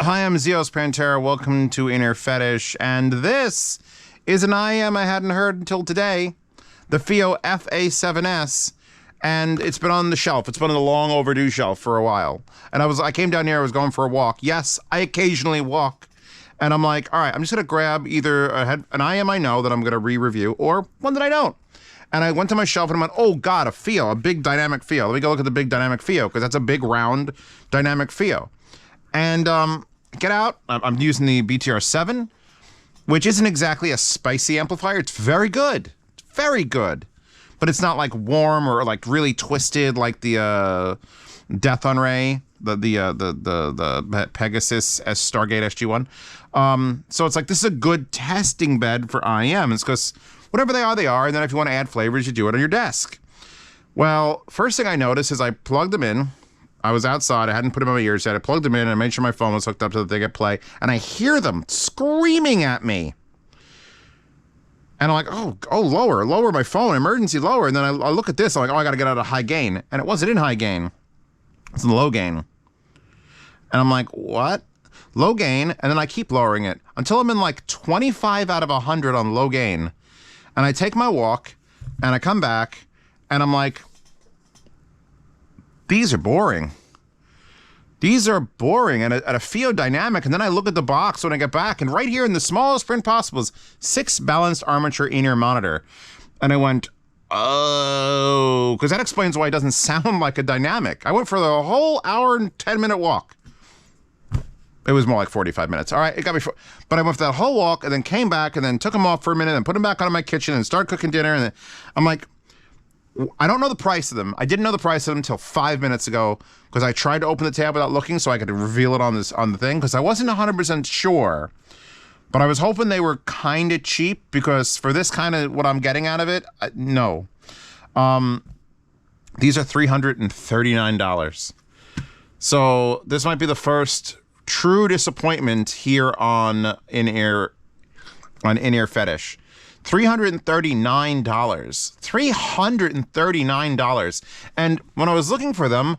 Hi, I'm Zeos Pantera. Welcome to Inner Fetish, and this is an IEM I hadn't heard until today, the FiiO FA7s, and it's been on the shelf. It's been on the long overdue shelf for a while. And I came down here, I was going for a walk. Yes, I occasionally walk. And I'm like, all right, I'm just gonna grab either an IEM I know that I'm gonna re-review or one that I don't. And I went to my shelf and I went, oh God, a FiiO, a big dynamic FiiO. Let me go look at the big dynamic FiiO, because that's a big round dynamic FiiO. And get out, I'm using the BTR7, which isn't exactly a spicy amplifier. It's very good, very good. But it's not like warm or like really twisted like the Death on Ray, the Pegasus S Stargate SG1. So it's like, this is a good testing bed for IEM. It's because whatever they are, and then if you want to add flavors, you do it on your desk. Well, first thing I noticed is I plugged them in. I was outside, I hadn't put them in my ears yet. I plugged them in and I made sure my phone was hooked up so that they could play. And I hear them screaming at me. And I'm like, oh, lower my phone, emergency lower. And then I look at this, I'm like, oh, I gotta get out of high gain. And it wasn't in high gain, it's in low gain. And I'm like, what? Low gain, and then I keep lowering it until I'm in like 25 out of 100 on low gain. And I take my walk, and I come back, and I'm like, these are boring. These are boring at a FiiO dynamic, and then I look at the box when I get back, and right here in the smallest print possible is 6 balanced armature in-ear monitor. And I went, oh, because that explains why it doesn't sound like a dynamic. I went for the whole hour and 10-minute walk. It was more like 45 minutes. All right, it got me. But I went for that whole walk and then came back and then took them off for a minute and put them back on in my kitchen and started cooking dinner. And then I'm like, I don't know the price of them. I didn't know the price of them until 5 minutes ago because I tried to open the tab without looking so I could reveal it on the thing because I wasn't 100% sure. But I was hoping they were kind of cheap because for this kind of what I'm getting out of it, no. These are $339. So this might be the first true disappointment here on in-ear Fetish. $339. $339. And when I was looking for them,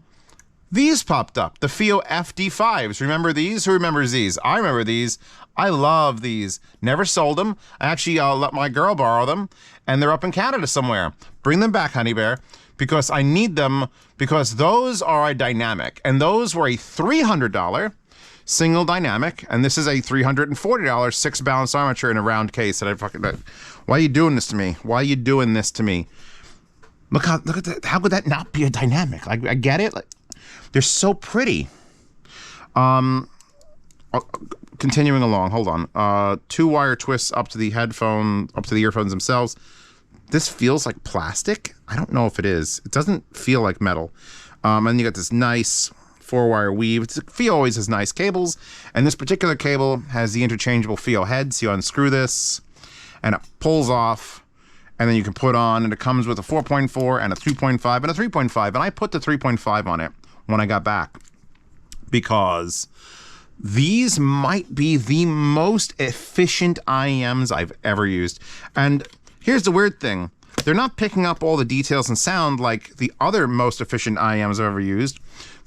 these popped up. The FiiO FD5s. Remember these? Who remembers these? I remember these. I love these. Never sold them. I actually let my girl borrow them, and they're up in Canada somewhere. Bring them back, honey bear, because I need them because those are a dynamic, and those were a $300 single dynamic, and this is a $340 6 balanced armature in a round case. And why are you doing this to me? Why are you doing this to me? Look at that. How could that not be a dynamic? Like, I get it. Like, they're so pretty. Continuing along. Hold on. 2-wire twists up to the earphones themselves. This feels like plastic. I don't know if it is. It doesn't feel like metal. And you got this nice 4-wire weave. FiiO always has nice cables, and this particular cable has the interchangeable FiiO head. So you unscrew this, and it pulls off, and then you can put on, and it comes with a 4.4 and a 2.5 and a 3.5. And I put the 3.5 on it when I got back because these might be the most efficient IEMs I've ever used. And here's the weird thing. They're not picking up all the details and sound like the other most efficient IEMs I've ever used,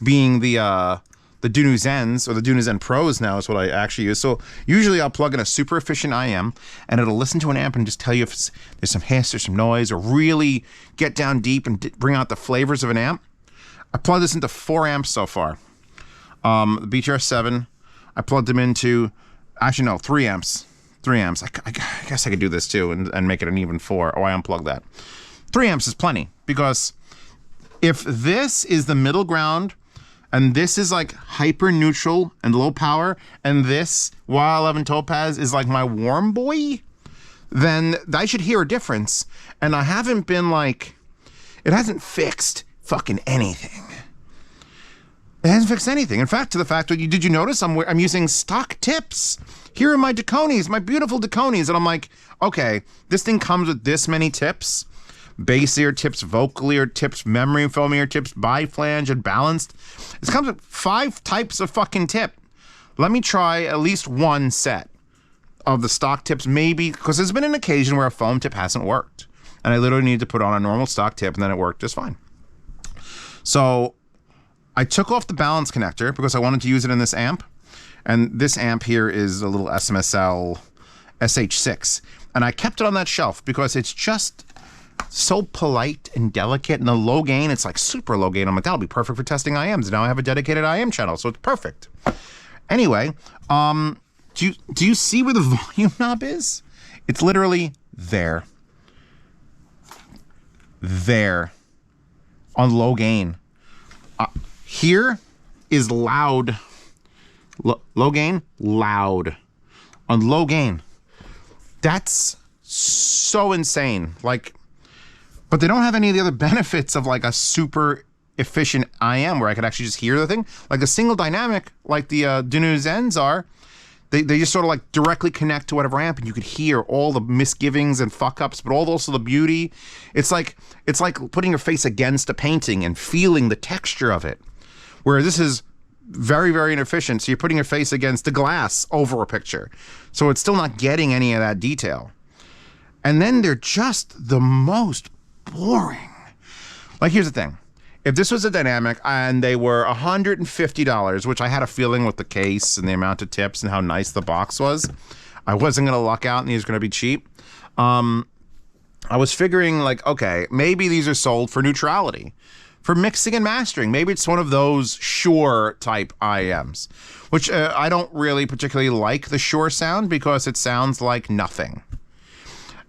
being the Dunu Zens, or the Dunu Zen Pros now is what I actually use. So usually I'll plug in a super efficient IEM and it'll listen to an amp and just tell you if there's some hiss or some noise, or really get down deep and bring out the flavors of an amp. I plugged this into 4 amps so far. The BTR7, I plugged them into, actually no, 3 amps. 3 amps. I guess I could do this too and make it an even 4. Oh, I unplugged that. 3 amps is plenty, because if this is the middle ground and this is like hyper neutral and low power, and this Y11 Topaz is like my warm boy, then I should hear a difference. And I haven't been like, it hasn't fixed fucking anything. It hasn't fixed anything. In fact, to the fact that did you notice I'm using stock tips? Here are my Daconis, my beautiful Daconis. And I'm like, okay, this thing comes with this many tips. Bass ear tips, vocal ear tips, memory foam ear tips, biflange and balanced. It comes with 5 types of fucking tip. Let me try at least one set of the stock tips, maybe, because there's been an occasion where a foam tip hasn't worked. And I literally needed to put on a normal stock tip and then it worked just fine. So I took off the balance connector because I wanted to use it in this amp. And this amp here is a little SMSL SH6. And I kept it on that shelf because it's just so polite and delicate. And the low gain, it's like super low gain. I'm like, that'll be perfect for testing IEMs. Now I have a dedicated IEM channel, so it's perfect. Anyway, do you see where the volume knob is? It's literally there. There. On low gain. Here is loud. Low gain, loud. On low gain. That's so insane. Like, but they don't have any of the other benefits of like a super efficient IM where I could actually just hear the thing. Like a single dynamic, like the Dunu Zens are, they just sort of like directly connect to whatever amp, and you could hear all the misgivings and fuck ups, but also the beauty. It's like putting your face against a painting and feeling the texture of it. Whereas this is very, very inefficient. So you're putting your face against the glass over a picture. So it's still not getting any of that detail. And then they're just the most boring. Like, here's the thing. If this was a dynamic and they were $150, which I had a feeling with the case and the amount of tips and how nice the box was, I wasn't going to luck out and these were going to be cheap. I was figuring like, okay, maybe these are sold for neutrality, for mixing and mastering. Maybe it's one of those Shure type IEMs, which I don't really particularly like the Shure sound because it sounds like nothing.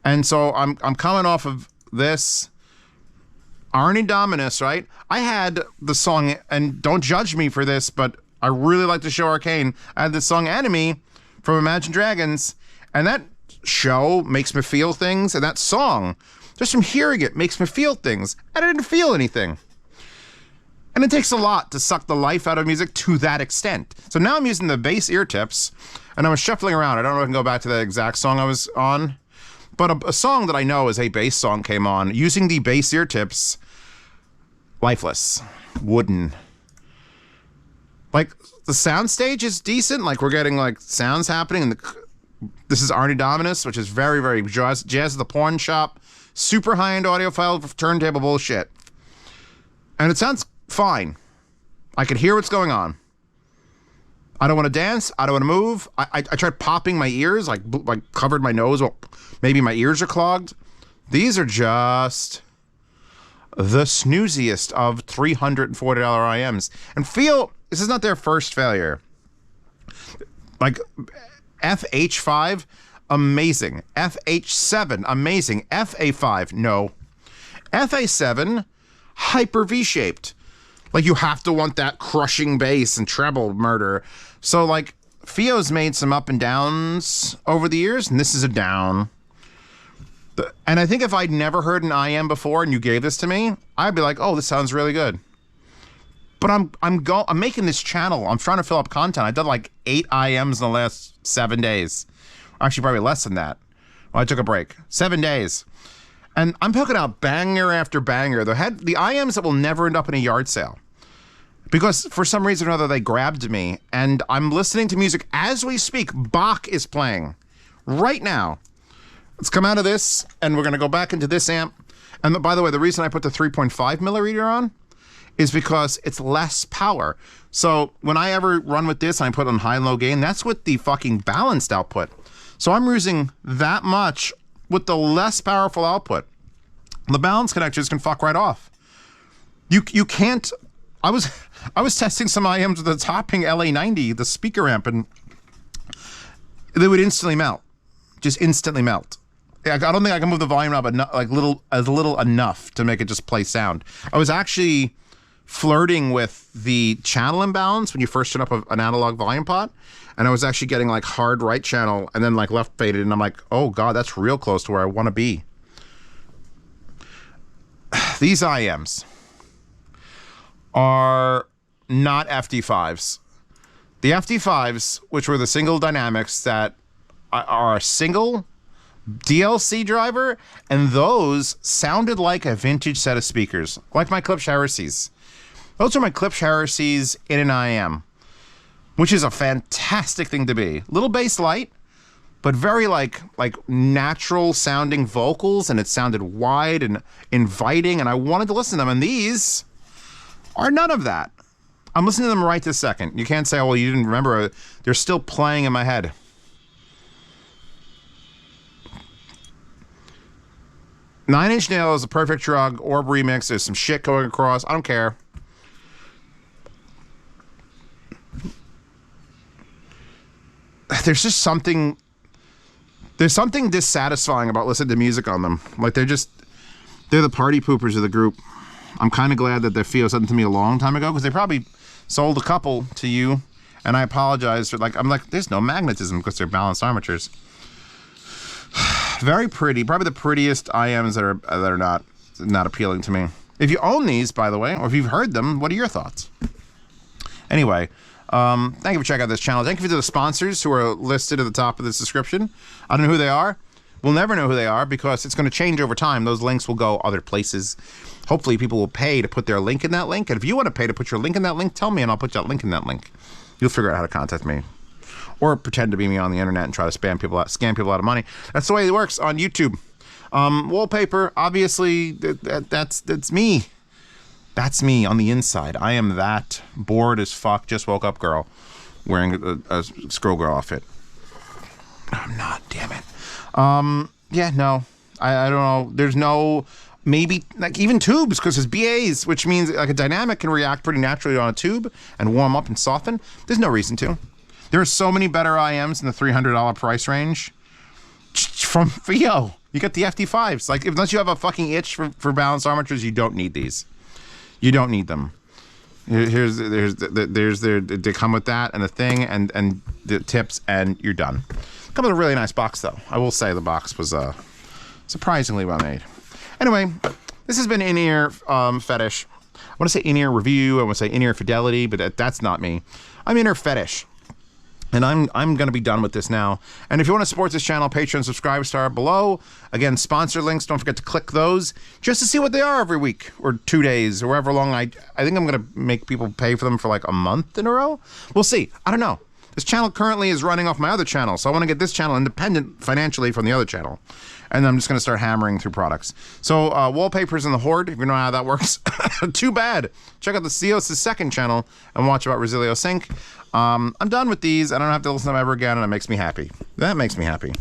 And so I'm coming off of this Arnie Dominus, right? I had the song, and don't judge me for this, but I really like the show Arcane. I had the song Enemy from Imagine Dragons, and that show makes me feel things, and that song, just from hearing it, makes me feel things. I didn't feel anything. And it takes a lot to suck the life out of music to that extent. So now I'm using the bass ear tips, and I was shuffling around. I don't know if I can go back to the exact song I was on, but a song that I know is a bass song came on using the bass ear tips. Lifeless. Wooden. Like, the sound stage is decent. Like, we're getting, like, sounds happening. And this is Arnie Dominus, which is very, very jazz at the Pawn Shop. Super high-end audiophile turntable bullshit. And it sounds fine. I can hear what's going on. I don't want to dance. I don't want to move. I tried popping my ears, like covered my nose. Well, maybe my ears are clogged. These are just the snooziest of $340 IEMs. And FiiO, this is not their first failure. Like, FH5, amazing. FH7, amazing. FA5, no. FA7, hyper V-shaped. Like, you have to want that crushing bass and treble murder. So, like, FiiO's made some up and downs over the years, and this is a down. And I think if I'd never heard an IEM before and you gave this to me, I'd be like, oh, this sounds really good. But I'm making this channel. I'm trying to fill up content. I've done like 8 IEMs in the last 7 days. Actually, probably less than that. Well, I took a break. 7 days. And I'm picking out banger after banger. The IEMs that will never end up in a yard sale. Because for some reason or another, they grabbed me. And I'm listening to music as we speak. Bach is playing right now. Let's come out of this, and we're going to go back into this amp. And by the way, the reason I put the 3.5 millimeter on is because it's less power. So when I ever run with this, and I put it on high and low gain, that's with the fucking balanced output. So I'm using that much with the less powerful output. The balance connectors can fuck right off. You can't. I was testing some IEMs with the topping LA90, the speaker amp, and they would instantly melt. Just instantly melt. I don't think I can move the volume knob like little enough to make it just play sound. I was actually flirting with the channel imbalance when you first turn up an analog volume pot, and I was actually getting like hard right channel and then like left faded, and I'm like, oh god, that's real close to where I want to be. These IEMs are not FD5s. The FD5s, which were the single dynamics that are a single DLC driver, and those sounded like a vintage set of speakers, like my Klipsch Heresies. Those are my Klipsch Heresies in an IEM, which is a fantastic thing to be. Little bass light, but very like natural sounding vocals, and it sounded wide and inviting, and I wanted to listen to them, and these are none of that. I'm listening to them right this second. You can't say, oh, well, you didn't remember. They're still playing in my head. Nine Inch Nails, A Perfect Drug, Orb remix. There's some shit going across. I don't care. There's just something. There's something dissatisfying about listening to music on them. Like they're the party poopers of the group. I'm kind of glad that the FiiO sent them to me a long time ago because they probably sold a couple to you, and I apologize for I'm like, there's no magnetism because they're balanced armatures. Very pretty, probably the prettiest IEMs that are not appealing to me. If you own these, by the way, or if you've heard them, what are your thoughts? Anyway, thank you for checking out this channel. Thank you to the sponsors who are listed at the top of this description. I don't know who they are. We'll never know who they are because it's going to change over time. Those links will go other places. Hopefully people will pay to put their link in that link. And if you want to pay to put your link in that link, tell me and I'll put that link in that link. You'll figure out how to contact me. Or pretend to be me on the internet and try to scam people out of money. That's the way it works on YouTube. Wallpaper, obviously, that's me. That's me on the inside. I am that bored as fuck, just woke up girl wearing a Scroll Girl outfit. I'm not, damn it. Yeah, no. I don't know. There's no, maybe, like even tubes, because there's BAs, which means like a dynamic can react pretty naturally on a tube and warm up and soften. There's no reason to. There are so many better IEMs in the $300 price range from FiiO. You get the FT5s. Like, unless you have a fucking itch for balanced armatures, you don't need these. You don't need them. They come with that and the thing and the tips, and you're done. Come with a really nice box, though. I will say the box was surprisingly well made. Anyway, this has been In-Ear Fetish. I want to say In-Ear Review. I want to say In-Ear Fidelity, but that's not me. I'm In-Ear Fetish. And I'm going to be done with this now. And if you want to support this channel, Patreon subscribe star below. Again, sponsor links. Don't forget to click those just to see what they are every week or 2 days or however long. I think I'm going to make people pay for them for like a month in a row. We'll see. I don't know. This channel currently is running off my other channel, so I want to get this channel independent financially from the other channel. And I'm just going to start hammering through products. So Wallpapers in the Horde, if you know how that works. Too bad. Check out the Ceos' second channel and watch about Resilio Sync. I'm done with these. I don't have to listen to them ever again, and it makes me happy. That makes me happy.